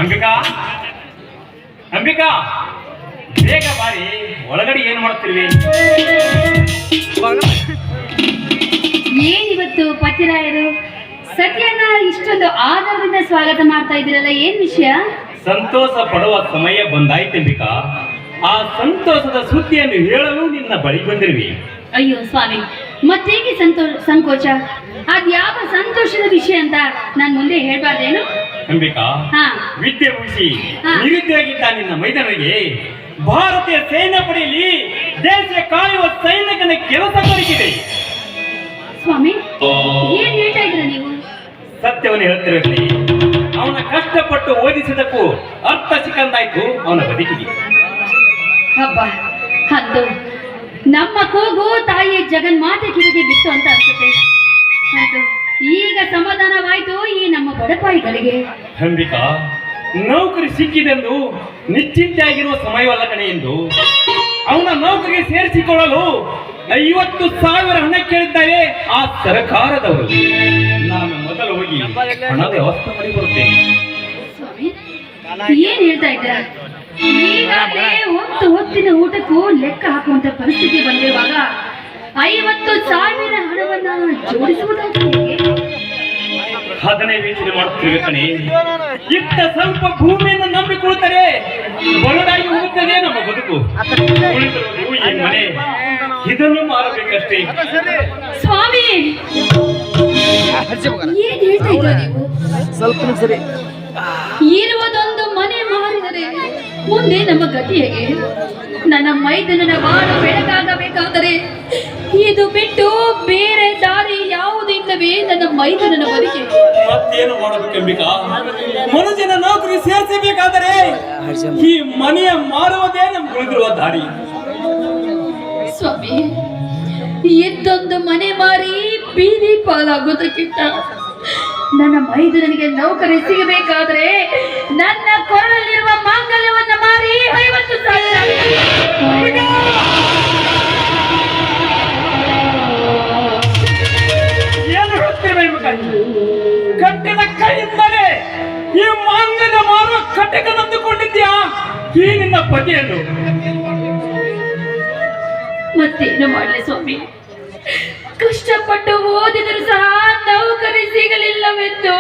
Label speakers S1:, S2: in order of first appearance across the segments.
S1: ಅಂಬಿಕಾ, ಅಂಬಿಕಾ, ಬೇಗ ಬಾರಿ. ಒಳಗಡೆ ಏನ್ ಮಾಡ್ತಿರ್ವಿ?
S2: ಏನಿವತ್ತು ಪತಿರಾಯರು ಸತ್ಯನ ಇಷ್ಟೊಂದು ಆಧಾರದಿಂದ ಸ್ವಾಗತ ಮಾಡ್ತಾ ಇದ್ದೀರಲ್ಲ, ಏನ್ ವಿಷಯ?
S1: ಸಂತೋಷ ಪಡುವ ಸಮಯ ಬಂದಾಯ್ತು ಅಂಬಿಕಾ. ಆ ಸಂತೋಷದ ಸುದ್ದಿಯನ್ನು ಹೇಳಲು ನಿನ್ನ ಬಳಿ ಬಂದಿರುವಿ.
S2: ಅಯ್ಯೋ ಸ್ವಾಮಿ, ಮತ್ತೇಗೆ ಸಂಕೋಚ? ಅದ್ಯಾವ ಸಂತೋಷದ ವಿಷಯ ಅಂತ ನಾನ್ ಮುಂದೆ ಹೇಳ್ಬಾರ್ದೇನು?
S1: ಅಂಬಿಕಾ, ವಿದ್ಯೆ ಮುಗಿಸಿ ನಿರುದ್ಯೋಗಿದ್ದ ನಿನ್ನ ಮೈದಾನಿಗೆ ಭಾರತೀಯ ಸೇನಾ ಪಡೆಯಲ್ಲಿ ದೇಶ ಕಾಯುವ ಸೈನಿಕನ ಕೆಲಸ ದೊರಕಿದೆ.
S2: ಸ್ವಾಮಿ, ಏನ್ ಹೇಳ್ತಾ ಇದ್ರ ನೀವು?
S1: ಸತ್ಯವನ್ನು ಹೇಳ್ತಿರಲಿ. ಅವನ ಕಷ್ಟಪಟ್ಟು ಓದಿಸಿದಕ್ಕೂ ಅರ್ಥ ಸಿಕ್ಕಂದಾಯ್ತು ಅವನ ಬದುಕಿಗೆ.
S2: ಹಬ್ಬ, ಅದು ನಮ್ಮ ಕೂಗು ತಾಯಿ ಜಗನ್ಮಾತೆ ಕಿವಿಗೆ ಬಿತ್ತು ಅಂತ ಅನ್ಸುತ್ತೆ. ಅದು ಈಗ ಸಮಾಧಾನವಾಯ್ತು ಈ ನಮ್ಮ ಬಡಪಾಯಿಗಳಿಗೆ.
S1: ಅಂಬಿಕಾ, ನೌಕರಿ ಸಿಕ್ಕಿದೆಂದು ನಿಶ್ಚಿಂತೆಯಾಗಿರುವ ಸಮಯವಲ್ಲ ಕಣೆ ಎಂದು ಅವನ ನೌಕರಿಗೆ ಸೇರಿಸಿಕೊಳ್ಳಲು 50,000 ಹಣ ಕೇಳಿದ್ದಾರೆ ಆ ಸರ್ಕಾರದವರು. ನಾನು ಮೊದಲು ಹೋಗಿ ಹಣ ವ್ಯವಸ್ಥೆ ಮಾಡಿ ಬರುತ್ತೇನೆ.
S2: ಏನ್ ಹೇಳ್ತಾ ಇದ್ದೀರಾ? ಈಗಾಗಲೇ ಹೊತ್ತಿನ ಊಟಕ್ಕೂ ಲೆಕ್ಕ ಹಾಕುವಂತ ಪರಿಸ್ಥಿತಿ ಬಂದಿರುವಾಗ 50,000 ಹಣವನ್ನ ಜೋಡಿಸುವುದಾಗಿದೆ.
S1: ಅದನ್ನೇ ಯೋಚನೆ ಮಾಡುತ್ತಿರುವೆ ಕಣೆ. ಇತ್ತ ಸ್ವಲ್ಪ ಭೂಮಿಯನ್ನು ನಂಬಿಕೊಳ್ಳುತ್ತಾರೆ, ಬರಡಾಗಿ ಹೋಗುತ್ತದೆ ನಮ್ಮ ಬದುಕು. ಉಳಿದಿರುವುದು ಈ ಮನೆ, ಇದನ್ನು ಮಾರಬೇಕಷ್ಟೇ.
S2: ಸ್ವಾಮಿ, ಏನ್ ಹೇಳ್ತಾ ಇದ್ದೀರಾ ನೀವು?
S3: ಸ್ವಲ್ಪ ಸರಿ.
S2: ಇರುವುದೊಂದು ಮನೆ ಮಾರಿದರೆ ಮುಂದೆ ನಮ್ಮ ಗತಿ ಹೇಗೆ? ನನ್ನ ಮೈದನನ ಬಾಳು ಬೆಳಕಾಗಬೇಕಾದರೆ ಇದು ಬಿಟ್ಟು ಬೇರೆ ದಾರಿ ಯಾವುದಿಲ್ಲವೇ ನನ್ನ ಮೈದನನ ಬದುಕಿಗೆ?
S1: ಮತ್ತೇನು ಮಾಡಬೇಕೆಂಬಿಕಾ? ಮನುಷ್ಯನ ನೌಕರಿ ಸೇರಿಸಬೇಕಾದರೆ ಈ ಮನೆಯ ಮಾರುವುದೇ ನಮ್ಗೆ ಉಳಿದಿರುವ ದಾರಿ.
S2: ಸ್ವಾಮಿ, ಇದ್ದೊಂದು ಮನೆ ಮಾರಿ ಬೀದಿ ಪಾಲಾಗೋದಕ್ಕಿಂತ ನನ್ನ ಮೈದನಿಗೆ ನೌಕರಿ ಸಿಗಬೇಕಾದ್ರೆ ನನ್ನ ಕೊರಳಲ್ಲಿರುವ ಮಾಂಗಲ್ಯವನ್ನ ಮಾರಿ 50,000
S1: ಏನು ಹೇಳ್ತಿರ್ಬೇಕು? ಕಟ್ಟಿನ ಕೈಯಿಂದಲೇ ಈ ಮಾಂಗಲ್ಯ ಮಾರುವ ಕಟಕನಂದುಕೊಂಡಿದ್ಯಾ ಈ ನಿನ್ನ ಪತಿಯನ್ನು?
S2: ಮತ್ತೇನು ಮಾಡಲಿ ಸ್ವಾಮಿ? ಕಷ್ಟಪಟ್ಟು ಓದಿದರೂ ಸಹ ನೌಕರಿ ಸಿಗಲಿಲ್ಲವೆಂದು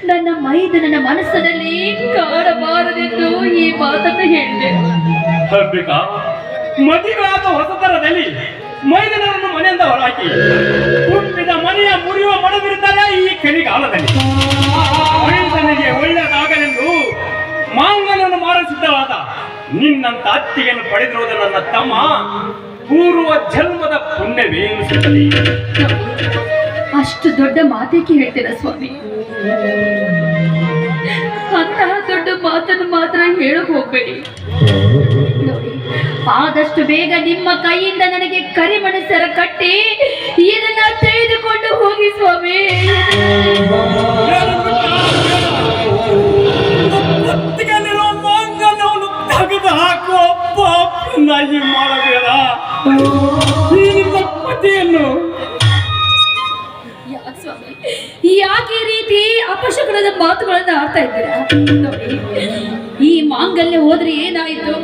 S2: ನನ್ನ ಮೈದನನ ಮನಸ್ಸಿನಲ್ಲಿ ಕಾಡಬಾರದೆಂದು ಈ ಮಾತನ್ನು ಹೇಳಿದೆ.
S1: ಅಂಬಿಕಾ, ಮದುವೆ ಆದ ಹೊಸತರದಲ್ಲಿ ಮೈದನರನ್ನು ಮನೆಯಿಂದ ಹೊರಹಾಕಿ ತುಂಬಿದ ಮನೆಯ ಮುರಿಯುವ ಮಡವಿರುತ್ತಾರೆ ಈ ಕಲಿಗಾಲದಲ್ಲಿ. ಮೈದನಿಗೆ ಒಳ್ಳೆಯದಾಗಲೆಂದು ಮಾಂಗಲ್ಯವನ್ನು ಮಾರಸಿದ್ಧವಾದ ನಿನ್ನಂತ ಅತ್ತಿಗೆಯನ್ನು ಪಡೆದಿರುವುದು ನನ್ನ ತಮ್ಮ ಪೂರ್ವ ಜನ್ಮದ ಪುಣ್ಯವೇ ಎನಿಸುತ್ತದೆ.
S2: ಅಷ್ಟು ದೊಡ್ಡ ಮಾತೇಕೆ ಹೇಳ್ತೀರಾ ಸ್ವಾಮಿ? ಅಂತಹ ದೊಡ್ಡ ಮಾತನ್ನು ಮಾತ್ರ ಹೇಳಕ್ ಹೋಗ್ಬೇಡಿ. ನೋಡಿ, ಆದಷ್ಟು ಬೇಗ ನಿಮ್ಮ ಕೈಯಿಂದ ನನಗೆ ಕರಿಮಣಸರ ಕಟ್ಟಿ ಇದನ್ನ ತೆಗೆದುಕೊಂಡು ಹೋಗಿ ಸ್ವಾಮಿ.
S1: ಮಾಂಗಲ್ಯವನ್ನು ತೆಗೆದು ಹಾಕುವ ಪಾಪನಾಗಿ ಮಾಡಬೇಡ ಈ ನಿಮ್ಮ ಪತಿಯನ್ನು.
S2: ಯಾಕೆ ಈ ರೀತಿ ಅಪಶಕುನದ ಮಾತುಗಳನ್ನ ಆಡ್ತಾ ಇದ್ದೀರಾ? ನೋಡಿ, ಈ ಮಾಂಗಲ್ಯ ಹೋದ್ರೆ ಏನಾಯ್ತು?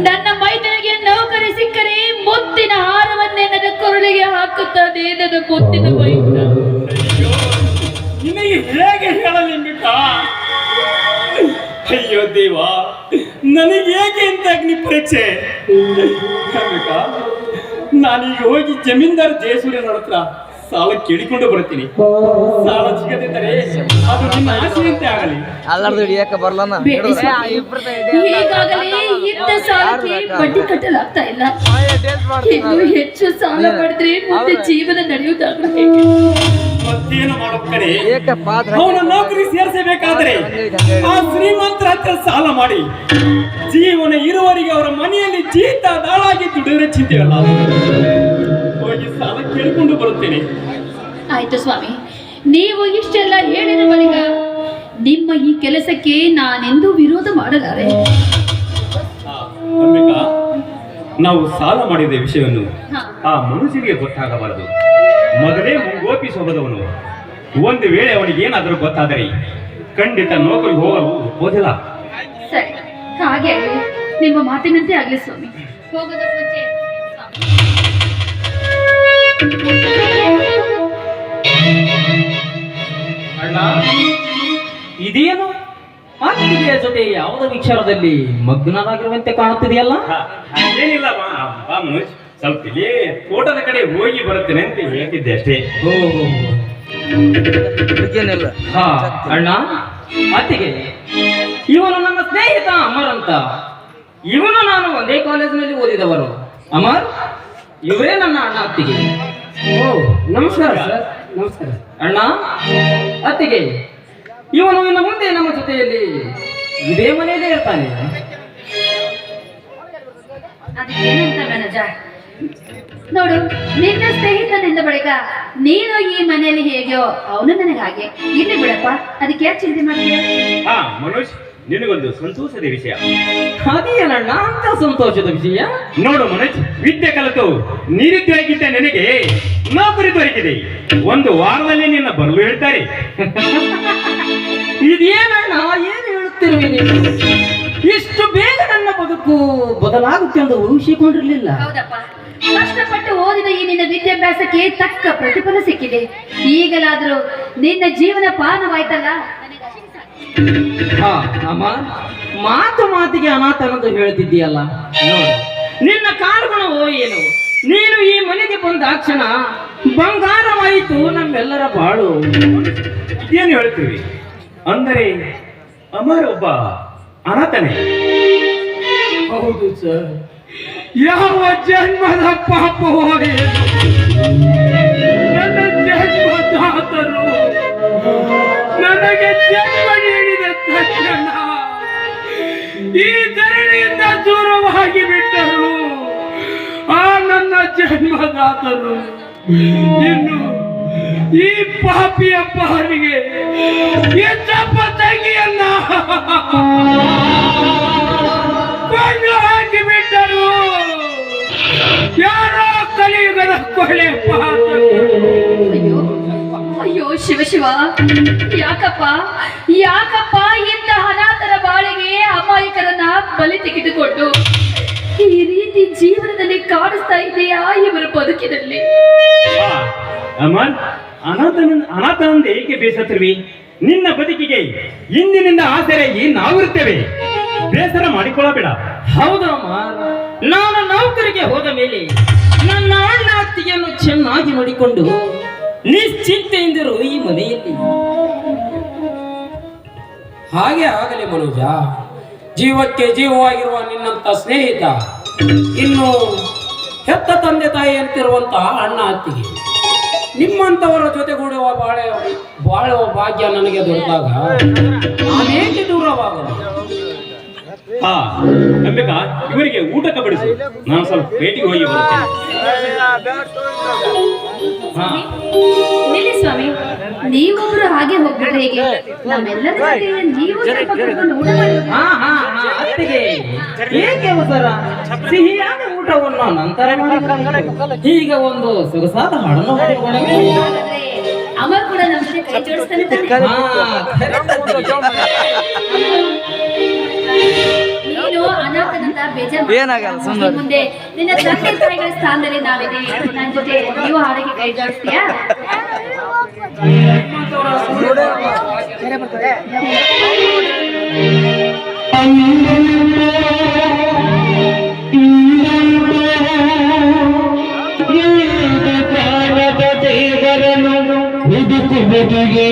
S2: ನನ್ನ ಮೈದನಿಗೆ ನೌಕರಿ ಸಿಕ್ಕರೆ ಮುತ್ತಿನ ಹಾರವನ್ನೇ ನನ್ನ ಕೊರಳಿಗೆ ಹಾಕುತ್ತಾನೆ ನನ್ನ ಮುತ್ತಿನ ಮೈದನ.
S1: ನಿನಗೆ ಹೇಗೆ ಹೇಳಲಿಂಬಿಕಾ? ಅಯ್ಯೋ ದೇವ, ನನಗೆ ಹೇಗೆ ಅಂತ ಅಗ್ನಿ ಪರೀಕ್ಷೆ? ನಾನೀಗ ಹೋಗಿ ಜಮೀನ್ದಾರ್ ಜಯಸೂರ್ಯನ ಹತ್ರ ಸಾಲ ಕೇಳಿಕೊಂಡು ಬರುತ್ತೀನಿ. ಸಾಲ ಸಿಗದಿದ್ದರೆ ಅದು ನಿನ್ನ ಆಸೆಯಂತೆ ಆಗಲ್ಲ. ಒಳ್ಳೇದಾಗಲಿ.
S3: ಅಲ್ಲಾರ್ದು ಹಿಡಿಯಕ್ಕೆ ಬರ್ಲನ
S2: ಬೇಡಿ ಸ್ವಾಮಿ. ಈಗಾಗಲೇ ಇದ್ದ ಸಾಲಕ್ಕೆ ಬಡ್ಡಿ ಕಟ್ಟಲಾಗ್ತಾ ಇಲ್ಲ. ಇನ್ನು ಹೆಚ್ಚು ಸಾಲ ಮಾಡಿದ್ರೆ ಮುಂದೆ ಜೀವನ ನಡೆಯುವುದಾದ್ರೆ ಹೇಗೆ?
S1: ಮತ್ತೇನು ಮಾಡೋಕ್ಕಡೆ
S3: ಏಕಪಾತ್ರ
S1: ಅವನ ನೌಕರಿ ಸೇರಿಸಬೇಕಾದ್ರೆ ಆ ಶ್ರೀಮಂತರ ಹತ್ರ ಸಾಲ ಮಾಡಿ ಜೀವನ ಇರುವವರೆಗೆ ಅವರ ಮನೆಯಲ್ಲಿ ಜೀತ ದಾಳಾಗಿ ದುಡಿದ್ರೆ ಚಿಂತೆಯಲ್ಲ. ಹೋಗಿ ಸಾಲ ಕೇಳಿಕೊಂಡು ಬರುತ್ತೇನೆ.
S2: ಆಯ್ತು ಸ್ವಾಮಿ, ನೀವು ಇಷ್ಟೆಲ್ಲ ಹೇಳಿದ ಬಳಿಕ ನಿಮ್ಮ ಈ ಕೆಲಸಕ್ಕೆ ನಾನೆಂದೂ ವಿರೋಧ ಮಾಡಲಾರೆ.
S1: ಅಂಬಿಕಾ, ನಾವು ಸಾಲ ಮಾಡಿದ ವಿಷಯವನ್ನು
S2: ಹಾ.
S1: ಆ ಮನುಷ್ಯನಿಗೆ ಗೊತ್ತಾಗಬಾರದು. ಮೊದಲೇ ಮುಂಗೋಪಿಸಿ ಹೋಗದವನು ಒಂದು ವೇಳೆ ಅವನಿಗೆ ಏನಾದರೂ ಗೊತ್ತಾದರೆ ಖಂಡಿತ ನೌಕರಿ ಹೋಗಲು ಹೋದಿಲ್ಲ.
S2: ಸರಿ, ಹಾಗೆ ಆಗಲಿ. ನಿಮ್ಮ ಮಾತಿನಂತೆ ಆಗಲಿ ಸ್ವಾಮಿ. ಹೋಗೋದ ಮುಂಚೆ
S4: ಅಣ್ಣ, ಇದೇನು ಅತ್ತಿಗೆಯ ಜೊತೆ ಯಾವುದೋ ವಿಚಾರದಲ್ಲಿ ಮಗ್ನರಾಗಿರುವಂತೆ ಕಾಣುತ್ತಿದೆಯಲ್ಲ?
S1: ಏನಿಲ್ಲ ಬಾ ಮನೋಜ್, ಸ್ವಲ್ಪ ಇಲ್ಲಿ ತೋಟದ ಕಡೆ ಹೋಗಿ ಬರುತ್ತೇನೆ ಅಂತ ಹೇಳ್ತಿದ್ದೆ ಅಷ್ಟೇ.
S3: ಹುಡುಗಿಯನ್ನೆಲ್ಲ
S4: ಹಾ ಅಣ್ಣ, ಅತ್ತಿಗೆ ಇವನು ನನ್ನ ಸ್ನೇಹಿತ ಅಮರ್ ಅಂತ. ಇವನು ನಾನು ಒಂದೇ ಕಾಲೇಜಿನಲ್ಲಿ ಓದಿದವರು. ಅಮರ್, ಇವರೇ ನನ್ನ ಅಣ್ಣ ಅತ್ತಿಗೆ. ಓ ನಮಸ್ಕಾರ ಸರ್. ನಮಸ್ಕಾರ ಅಣ್ಣ. ಅತ್ತಿಗೆ, ಇವನು ಇನ್ನು ಮುಂದೆ ನಮ್ಮ ಜೊತೆಯಲ್ಲಿ ಇದೇ ಮನೆಯಲ್ಲೇ ಇರ್ತಾನೆ.
S2: ಅದಕ್ಕೇನಂತ ನನಜ ನೋಡು, ನಿನ್ನ ಸ್ನೇಹಿತನಿಂದ ಬಳಿಕ ನೀನು ಈ ಮನೆಯಲ್ಲಿ ಹೇಗೆಯೋ ಅವನು ನನಗೆ ಹಾಗೆ. ಇಲ್ಲಿ ಬಿಡಪ್ಪ, ಅದಕ್ಕೆ ಯಾಕೆ ಚಿಂತೆ ಮಾಡ್ತೀಯ?
S1: ಹಾ ಮನೋಜ್, ನಿನಗೊಂದು ಸಂತೋಷದ ವಿಷಯ.
S4: ಅದೇನಣ್ಣ ಅಂತ ಸಂತೋಷದ ವಿಷಯ?
S1: ನೋಡು ಮನೋಜ್, ವಿದ್ಯೆ ಕಲಿತು ನಿರುದ್ಯೋಗಿದ್ದ ನನಗೆ ನೌಕರಿ ದೊರಕಿದೆ. ಒಂದು ವಾರದಲ್ಲಿ ನಿನ್ನ ಬರಲು ಹೇಳ್ತಾರೆ.
S4: ಇದೇನಣ್ಣ, ಏನು ಹೇಳುತ್ತಿರುವೆ ನೀನು? ಇಷ್ಟು ಬೇಗ ನನ್ನ ಬದುಕು ಬದಲಾಗುತ್ತೆ ಎಂದು ಊಹಿಸಿಕೊಂಡಿರಲಿಲ್ಲ.
S2: ಹೌದಪ್ಪ, ಕಷ್ಟಪಟ್ಟು ಓದಿದ ಈ ನಿನ್ನ ವಿದ್ಯಾಭ್ಯಾಸಕ್ಕೆ ತಕ್ಕ ಪ್ರತಿಫಲ ಸಿಕ್ಕಿದೆ. ಈಗಲಾದರೂ ನಿನ್ನ ಜೀವನ ಪಾನವಾಯ್ತಲ್ಲ, ನನಗೆ ಅಷ್ಟೇ ಸಾಕು.
S4: ಹಾ ಅಮ್ಮ, ಮಾತು ಮಾತಿಗೆ ಅನಾಥನಂದು ಹೇಳ್ತಿದ್ದೀಯಲ್ಲ. ನೋಡು, ನಿನ್ನ ಕಾರಣವೋ ಏನು, ನೀನು ಈ ಮನೆಗೆ ಬಂದ ಕ್ಷಣ ಬಂಗಾರವಾಯಿತು ನಮ್ಮೆಲ್ಲರ ಬಾಳು.
S1: ಏನು ಹೇಳ್ತೀವಿ ಅಂದರೆ ಅಮರ್ ಒಬ್ಬ ಅನಾಥನೇ?
S4: ಹೌದು ಸರ್. ಯಾವ ಜನ್ಮದ ಪಾಪವೋ ಏನು, ನನ್ನ ಜನ್ಮದಾತರು ನನಗೆ ಜನ್ಮ ನೀಡಿದ ತಕ್ಷಣ ಈ ಧರಣಿಯಿಂದ ದೂರವಾಗಿ ಬಿಟ್ಟರು. ಆ ನನ್ನ ಜನ್ಮದಾತರು ಇನ್ನು ಈ ಪಾಪಿಯ ಪಾಲಿಗೆ ಎತ್ತಪ್ಪ ತಂಗಿಯನ್ನ ಕೊಂದು ಹಾಕಿ ಬಿಟ್ಟರು. ಯಾರೋ ಕಲಿಯುಗದ ಕೊಳೆ
S2: ಅಯ್ಯೋ ಅಯ್ಯೋ ಶಿವ ಶಿವ, ಯಾಕಪ್ಪ ಯಾಕಪ್ಪ ಇಂಥ ಅನಾಥರ ಬಾಳಿಗೆ ಅಮಾಯಕರನ್ನ ಬಲಿ ತೆಗೆದುಕೊಂಡು ಈ ರೀತಿ ಜೀವನದಲ್ಲಿ ಕಾಣಿಸ್ತಾ ಇದೆಯಾ ಇವರ ಬದುಕಿನಲ್ಲಿ?
S1: ಅಮರ್, ಅನಾಥನಂದ ಏಕೆ ಬೇಸತ್ತಿರುವಿ? ನಿನ್ನ ಬದುಕಿಗೆ ಇಂದಿನಿಂದ ಆಸರೆಯಾಗಿ ನಾವಿರುತ್ತೇವೆ. ಬೇಸರ ಮಾಡಿಕೊಳ್ಳಬೇಡ.
S4: ಹೌದಮ್ಮ, ನಾನು ನೌಕರಿಗೆ ಹೋದ ಮೇಲೆ ನನ್ನ ಅಣ್ಣ ಅತ್ತಿಗೆಯನ್ನು ಚೆನ್ನಾಗಿ ನೋಡಿಕೊಂಡು ನಿಶ್ಚಿಂತೆಯಿಂದಿರು ಈ ಮನೆಯಲ್ಲಿ.
S5: ಹಾಗೆ ಆಗಲಿ ಮನೋಜ. ಜೀವಕ್ಕೆ ಜೀವವಾಗಿರುವ ನಿನ್ನಂತ ಸ್ನೇಹಿತ, ಇನ್ನು ಹೆತ್ತ ತಂದೆ ತಾಯಿ ಅಂತಿರುವಂತಹ ಅಣ್ಣ ಅತ್ತಿಗೆ, ನಿಮ್ಮಂಥವರ ಜೊತೆಗೂಡುವ ಬಾಳುವ ಭಾಗ್ಯ ನನಗೆ ದೊರೆತಾಗ ನಾನೇಕೆ ದೂರವಾಗಲು?
S1: ಹಾ ಅಂಬಿಕಾ, ಇವರಿಗೆ ಊಟಕ್ಕೆ ಬಡಿಸು, ನಾನು ಸ್ವಲ್ಪ ಭೇಟಿಗೆ ಹೋಗಿ ಬರುತ್ತೇನೆ.
S2: ನಿಲ್ಲಿ ಸ್ವಾಮಿ, ನೀವೊಬ್ರು ಹಾಗೆ ಹೋಗ್ಬಿಟ್ರೆ ಹೇಗೆ? ನಮ್ಮೆಲ್ಲರ ಜೊತೆ ನೀವು ಸ್ವಲ್ಪ ಕರ್ಕೊಂಡು ಊಟ ಮಾಡಿ ಹೋಗಿ.
S4: ಹಾ ಹಾ ಹಾ ಅತ್ತಿಗೆ, ಏಕೆ ಅವಸರ? ಸಿಹಿಯಾದ ಊಟವನ್ನು ನಂತರ ಮಾಡಿದರೆ ಈಗ ಒಂದು ಸೊಗಸಾದ ಹಾಡನ್ನು ಹಾಡಿಕೊಳ್ಳಬೇಕು.
S2: ಹಾಗಾದ್ರೆ ಅಮರ್ ಕೂಡ ನಮ್ಮ ಜೊತೆ ಕೈ ಜೋಡಿಸ್ತಾನೆ ತಾನೆ? ನೀನು ಅನಾಥನಂತ ಬೇಜಾರು
S3: ಏನಾಗಲ್ಲ, ಸುಂದರಿ.
S2: ಮುಂದೆ ನಿನ್ನ ತಂದೆ ತಾಯಿಗಳ ಸ್ಥಾನದಲ್ಲಿ ನಾವಿದೆ. ನನ್ನ ಜೊತೆ ನೀವು ಹಾಡಿಗೆ ಕೈ ಜೋಡಿಸ್ತೀಯಾ?
S6: ದೇವರನು ಹುಡುಕುವುದುಗೆ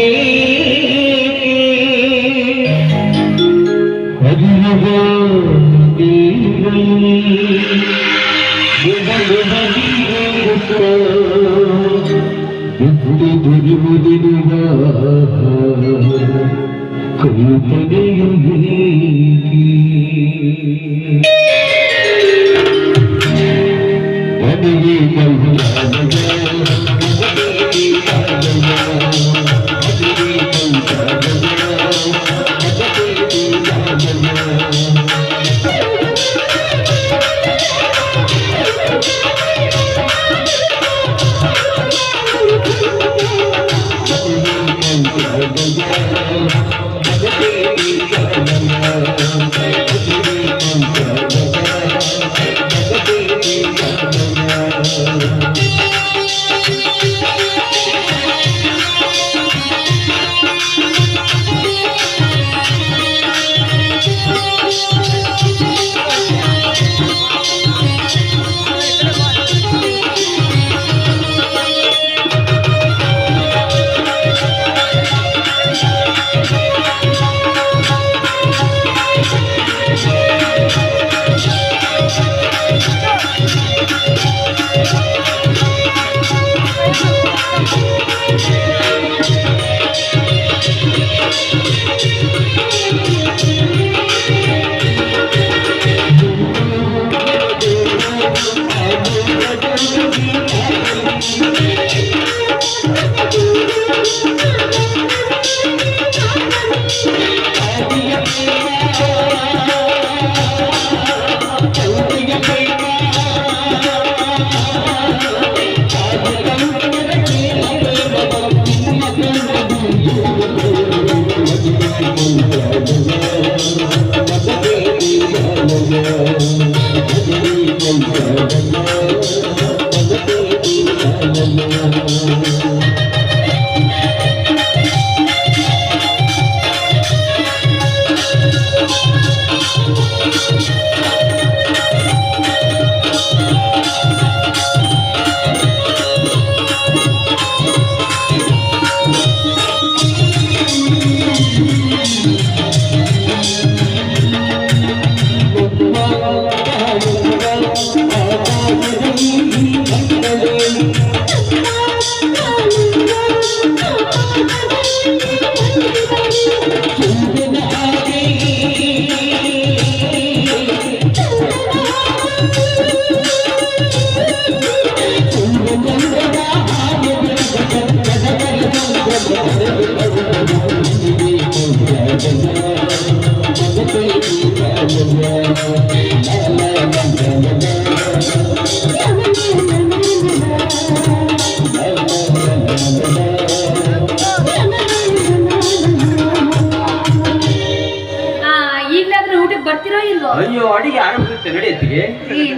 S2: ಈಗ್ಲಾದ್ರೂ ಊಟಕ್ಕೆ ಬರ್ತಿರೋ ಇಲ್ವೋ?
S4: ಅಯ್ಯೋ ಅಡಿಗೆ ಆರಂಭಿಸುತ್ತೆ ನಡೆಯತ್ತಿಗೆ.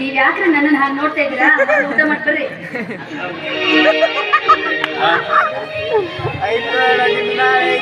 S2: ನೀವ್ ಯಾಕ್ರೆ ನನ್ನನ್ನು ಹಾಗೆ ನೋಡ್ತಾ ಇದ್ದೀರಾ? ಊಟ ಮಾಡ್ಬರ್ರಿ.